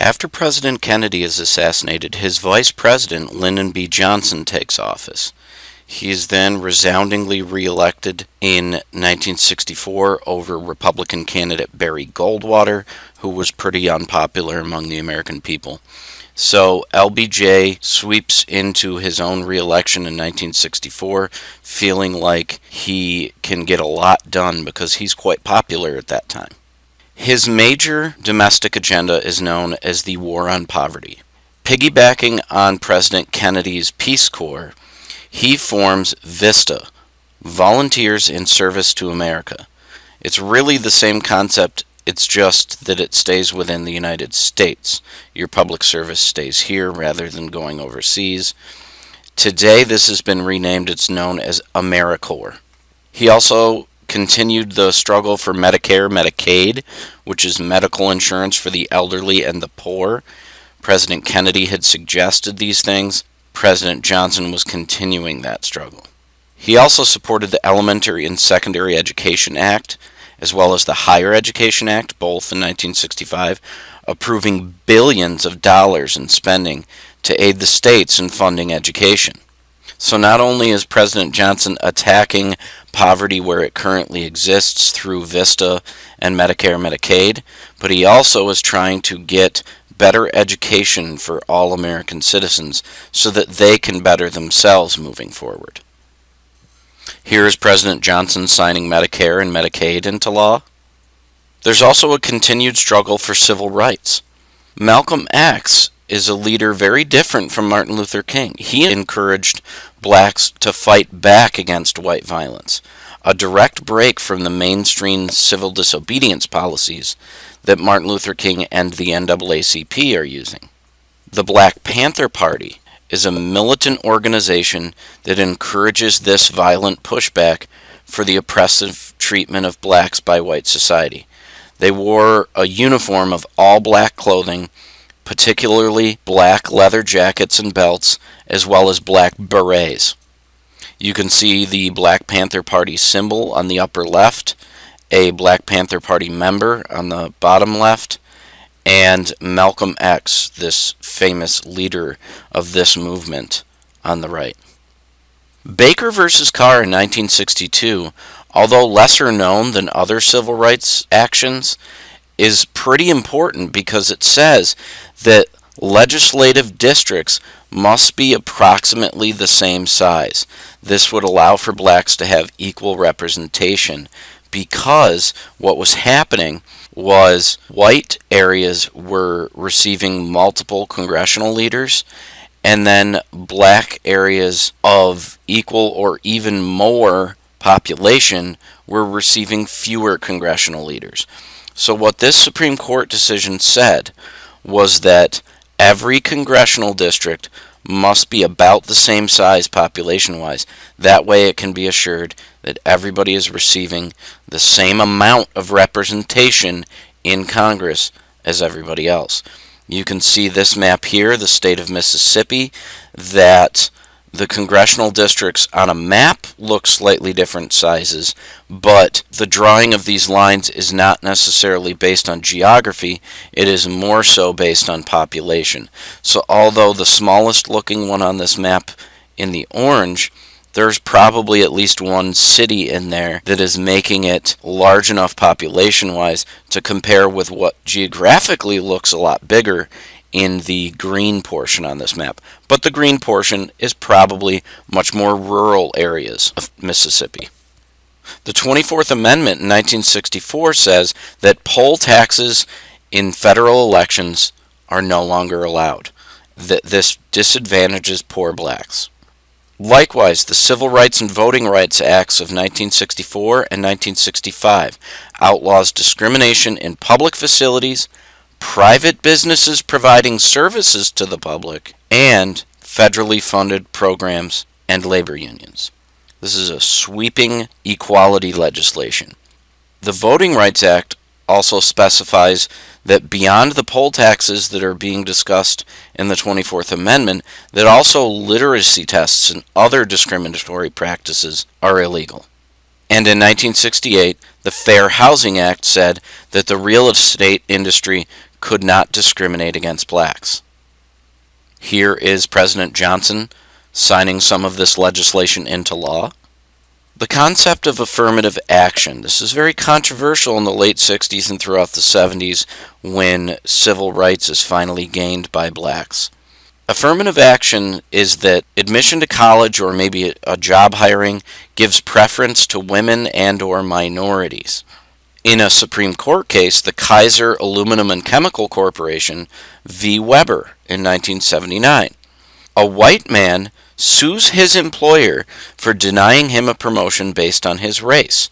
After President Kennedy is assassinated, his vice president, Lyndon B. Johnson, takes office. He is then resoundingly reelected in 1964 over Republican candidate Barry Goldwater, who was pretty unpopular among the American people. So LBJ sweeps into his own reelection in 1964, feeling like he can get a lot done because he's quite popular at that time. His major domestic agenda is known as the War on Poverty. Piggybacking on President Kennedy's Peace Corps, he forms VISTA, Volunteers in Service to America. It's really the same concept, it's just that it stays within the United States. Your public service stays here rather than going overseas. Today, this has been renamed, it's known as AmeriCorps. He also continued the struggle for Medicare, Medicaid, which is medical insurance for the elderly and the poor. President Kennedy had suggested these things. President Johnson was continuing that struggle. He also supported the Elementary and Secondary Education Act, as well as the Higher Education Act, both in 1965, approving billions of dollars in spending to aid the states in funding education. So not only is President Johnson attacking poverty where it currently exists through VISTA and Medicare and Medicaid, but he also is trying to get better education for all American citizens so that they can better themselves moving forward. Here is President Johnson signing Medicare and Medicaid into law. There's also a continued struggle for civil rights. Malcolm X is a leader very different from Martin Luther King. He encouraged blacks to fight back against white violence, a direct break from the mainstream civil disobedience policies that Martin Luther King and the NAACP are using. The Black Panther Party is a militant organization that encourages this violent pushback for the oppressive treatment of blacks by white society. They wore a uniform of all black clothing, particularly black leather jackets and belts, as well as black berets. You can see the Black Panther Party symbol on the upper left, a Black Panther Party member on the bottom left, and Malcolm X, this famous leader of this movement, on the right. Baker versus Carr in 1962, although lesser known than other civil rights actions, is pretty important because it says that legislative districts must be approximately the same size. This would allow for blacks to have equal representation because what was happening was white areas were receiving multiple congressional leaders, and then black areas of equal or even more population were receiving fewer congressional leaders. So what this Supreme Court decision said was that every congressional district must be about the same size population-wise. That way it can be assured that everybody is receiving the same amount of representation in Congress as everybody else. You can see this map here, the state of Mississippi, that the congressional districts on a map look slightly different sizes, but the drawing of these lines is not necessarily based on geography, it is more so based on population. So although the smallest looking one on this map in the orange, there's probably at least one city in there that is making it large enough population-wise to compare with what geographically looks a lot bigger in the green portion on this map. But the green portion is probably much more rural areas of Mississippi. The 24th Amendment in 1964 says that poll taxes in federal elections are no longer allowed, that this disadvantages poor blacks. Likewise, the Civil Rights and Voting Rights Acts of 1964 and 1965 outlaws discrimination in public facilities, private businesses providing services to the public, and federally funded programs and labor unions. This is a sweeping equality legislation. The Voting Rights Act also specifies that beyond the poll taxes that are being discussed in the 24th Amendment, that also literacy tests and other discriminatory practices are illegal. And in 1968, the Fair Housing Act said that the real estate industry could not discriminate against blacks. Here is President Johnson signing some of this legislation into law. The concept of affirmative action. This is very controversial in the late 60s and throughout the 70s when civil rights is finally gained by blacks. Affirmative action is that admission to college or maybe a job hiring gives preference to women and or minorities. In a Supreme Court case, the Kaiser Aluminum and Chemical Corporation v. Weber in 1979, a white man sues his employer for denying him a promotion based on his race.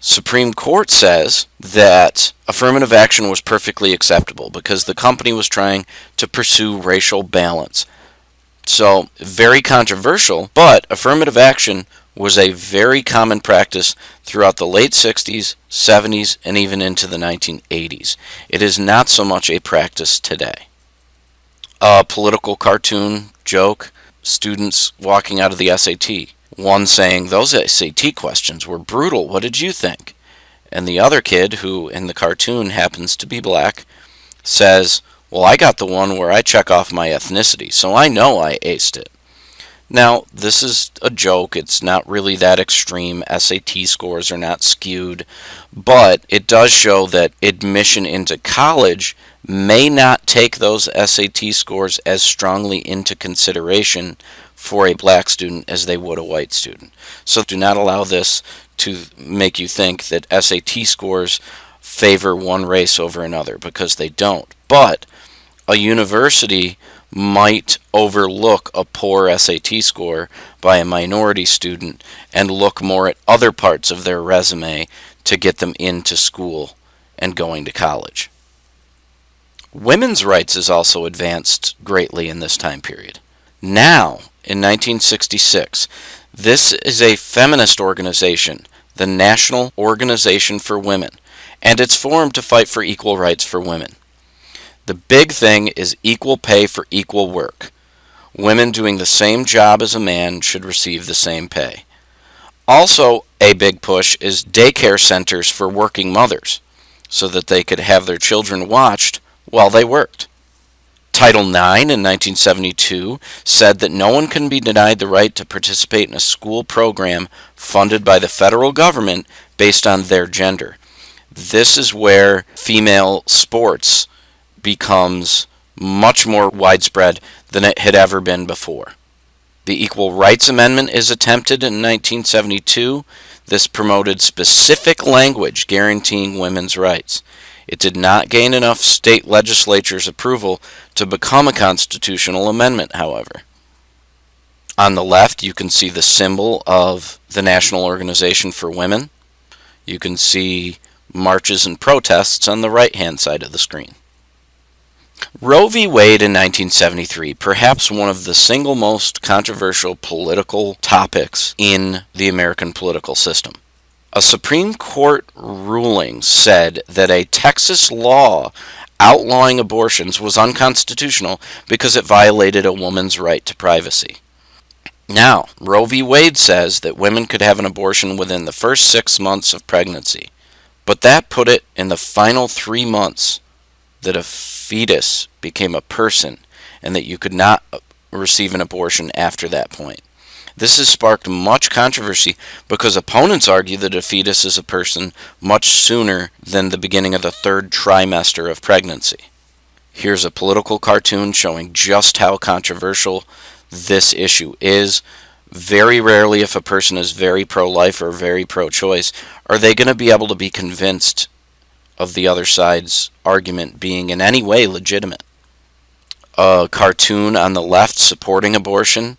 Supreme Court says that affirmative action was perfectly acceptable because the company was trying to pursue racial balance. So, very controversial, but affirmative action was a very common practice throughout the late 60s, 70s, and even into the 1980s. It is not so much a practice today. A political cartoon joke, students walking out of the SAT. One saying, "Those SAT questions were brutal, what did you think?" And the other kid, who in the cartoon happens to be black, says, "Well, I got the one where I check off my ethnicity, so I know I aced it." Now, this is a joke. It's not really that extreme. SAT scores are not skewed, but it does show that admission into college may not take those SAT scores as strongly into consideration for a black student as they would a white student. So do not allow this to make you think that SAT scores favor one race over another, because they don't. But a university might overlook a poor SAT score by a minority student and look more at other parts of their resume to get them into school and going to college. Women's rights is also advanced greatly in this time period. Now, in 1966, this is a feminist organization, the National Organization for Women, and it's formed to fight for equal rights for women. The big thing is equal pay for equal work. Women doing the same job as a man should receive the same pay. Also, a big push is daycare centers for working mothers, so that they could have their children watched while they worked. Title IX in 1972 said that no one can be denied the right to participate in a school program funded by the federal government based on their gender. This is where female sports becomes much more widespread than it had ever been before. The Equal Rights Amendment is attempted in 1972. This promoted specific language guaranteeing women's rights. It did not gain enough state legislatures' approval to become a constitutional amendment, however. On the left, you can see the symbol of the National Organization for Women. You can see marches and protests on the right-hand side of the screen. Roe v. Wade in 1973, perhaps one of the single most controversial political topics in the American political system. A Supreme Court ruling said that a Texas law outlawing abortions was unconstitutional because it violated a woman's right to privacy. Now, Roe v. Wade says that women could have an abortion within the first 6 months of pregnancy, but that put it in the final 3 months that a fetus became a person and that you could not receive an abortion after that point. This has sparked much controversy because opponents argue that a fetus is a person much sooner than the beginning of the 3rd trimester of pregnancy. Here's a political cartoon showing just how controversial this issue is. Very rarely, if a person is very pro-life or very pro-choice, are they going to be able to be convinced of the other side's argument being in any way legitimate. A cartoon on the left supporting abortion,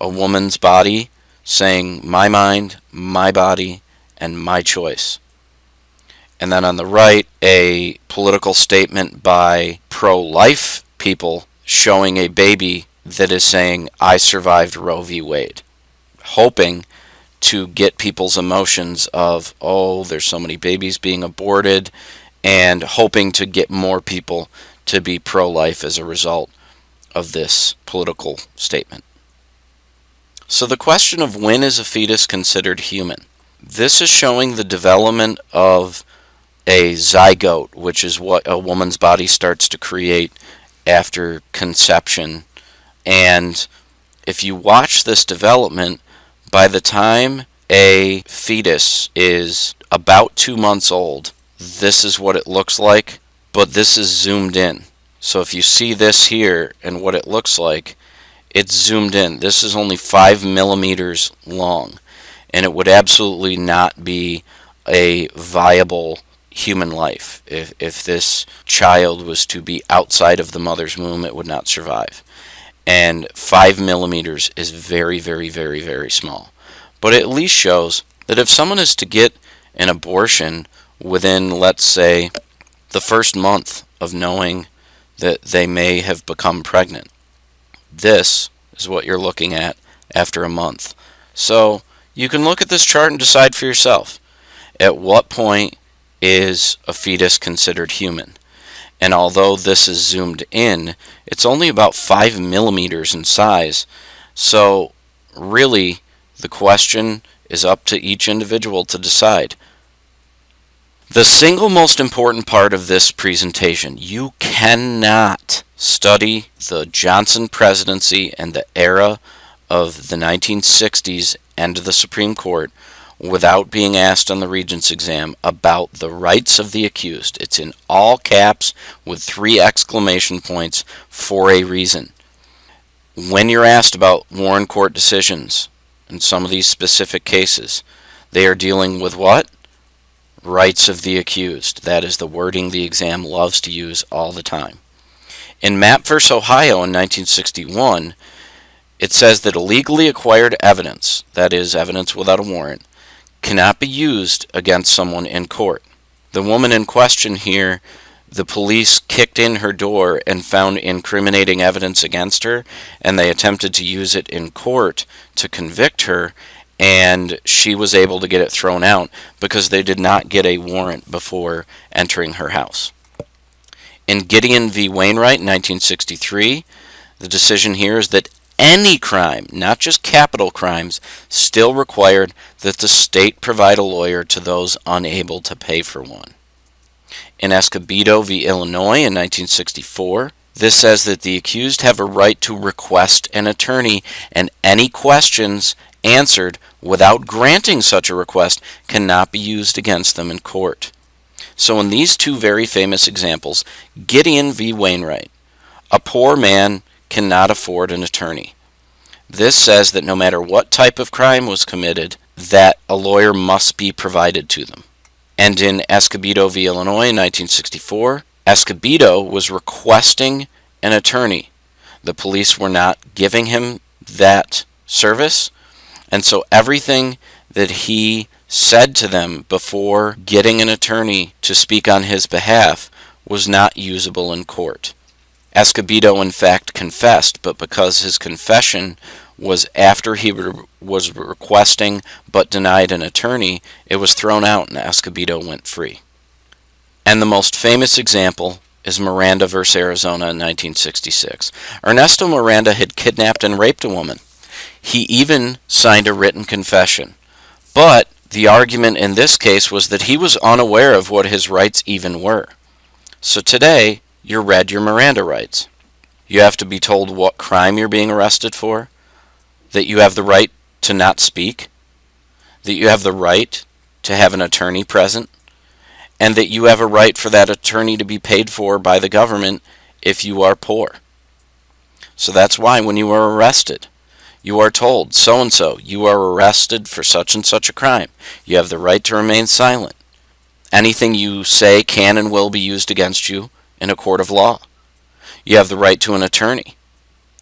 a woman's body saying, "My mind, my body, and my choice." And then on the right, a political statement by pro-life people showing a baby that is saying, "I survived Roe v. Wade," hoping to get people's emotions of, oh, there's so many babies being aborted, and hoping to get more people to be pro-life as a result of this political statement. So the question of when is a fetus considered human? This is showing the development of a zygote, which is what a woman's body starts to create after conception. And if you watch this development, by the time a fetus is about 2 months old, this is what it looks like, but this is zoomed in. So if you see this here and what it looks like, it's zoomed in. This is only 5 millimeters long, and it would absolutely not be a viable human life. If this child was to be outside of the mother's womb, it would not survive. And 5 millimeters is very, very, very, very small. But it at least shows that if someone is to get an abortion within, let's say, the first month of knowing that they may have become pregnant, this is what you're looking at after a month. So you can look at this chart and decide for yourself. At what point is a fetus considered human? And although this is zoomed in, it's only about 5 millimeters in size. So really, the question is up to each individual to decide. The single most important part of this presentation, you cannot study the Johnson Presidency and the era of the 1960s and the Supreme Court without being asked on the Regents exam about the rights of the accused. It's in all caps with 3 exclamation points for a reason. When you're asked about Warren Court decisions in some of these specific cases, they are dealing with what? Rights of the accused. That is the wording the exam loves to use all the time. In Mapp v. Ohio in 1961, it says that illegally acquired evidence, that is, evidence without a warrant, cannot be used against someone in court. The woman in question here, the police kicked in her door and found incriminating evidence against her, and they attempted to use it in court to convict her, and she was able to get it thrown out because they did not get a warrant before entering her house. In Gideon v. Wainwright in 1963, the decision here is that any crime, not just capital crimes, still required that the state provide a lawyer to those unable to pay for one. In Escobedo v. Illinois in 1964, this says that the accused have a right to request an attorney, and any questions answered without granting such a request cannot be used against them in court. So in these 2 very famous examples, Gideon v. Wainwright, a poor man cannot afford an attorney. This says that no matter what type of crime was committed, that a lawyer must be provided to them. And in Escobedo v. Illinois in 1964, Escobedo was requesting an attorney. The police were not giving him that service, and so everything that he said to them before getting an attorney to speak on his behalf was not usable in court. Escobedo in fact confessed, but because his confession was after he was requesting but denied an attorney, it was thrown out and Escobedo went free. And the most famous example is Miranda v. Arizona in 1966. Ernesto Miranda had kidnapped and raped a woman. He even signed a written confession. But the argument in this case was that he was unaware of what his rights even were. So today, you're read your Miranda rights. You have to be told what crime you're being arrested for, that you have the right to not speak, that you have the right to have an attorney present, and that you have a right for that attorney to be paid for by the government if you are poor. So that's why when you are arrested, you are told, so-and-so, you are arrested for such and such a crime. You have the right to remain silent. Anything you say can and will be used against you in a court of law. You have the right to an attorney.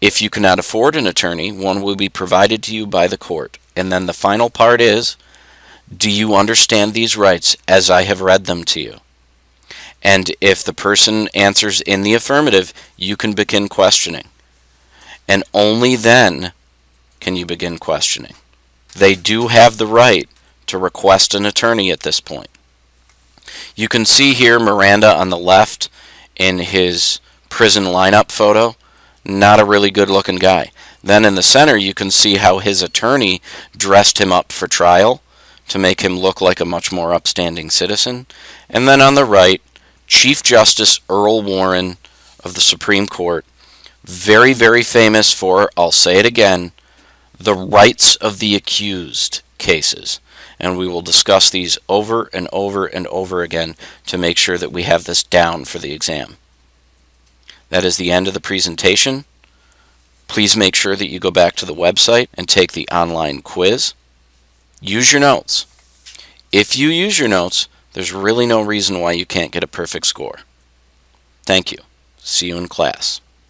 If you cannot afford an attorney, one will be provided to you by the court. And then the final part is, do you understand these rights as I have read them to you? And if the person answers in the affirmative, you can begin questioning. And only then can you begin questioning. They do have the right to request an attorney at this point. You can see here Miranda on the left in his prison lineup photo. Not a really good looking guy. Then in the center you can see how his attorney dressed him up for trial to make him look like a much more upstanding citizen. And then on the right, Chief Justice Earl Warren of the Supreme Court, very, very famous for, I'll say it again, the rights of the accused cases. And we will discuss these over and over and over again to make sure that we have this down for the exam. That is the end of the presentation. Please make sure that you go back to the website and take the online quiz. Use your notes. If you use your notes, there's really no reason why you can't get a perfect score. Thank you. See you in class.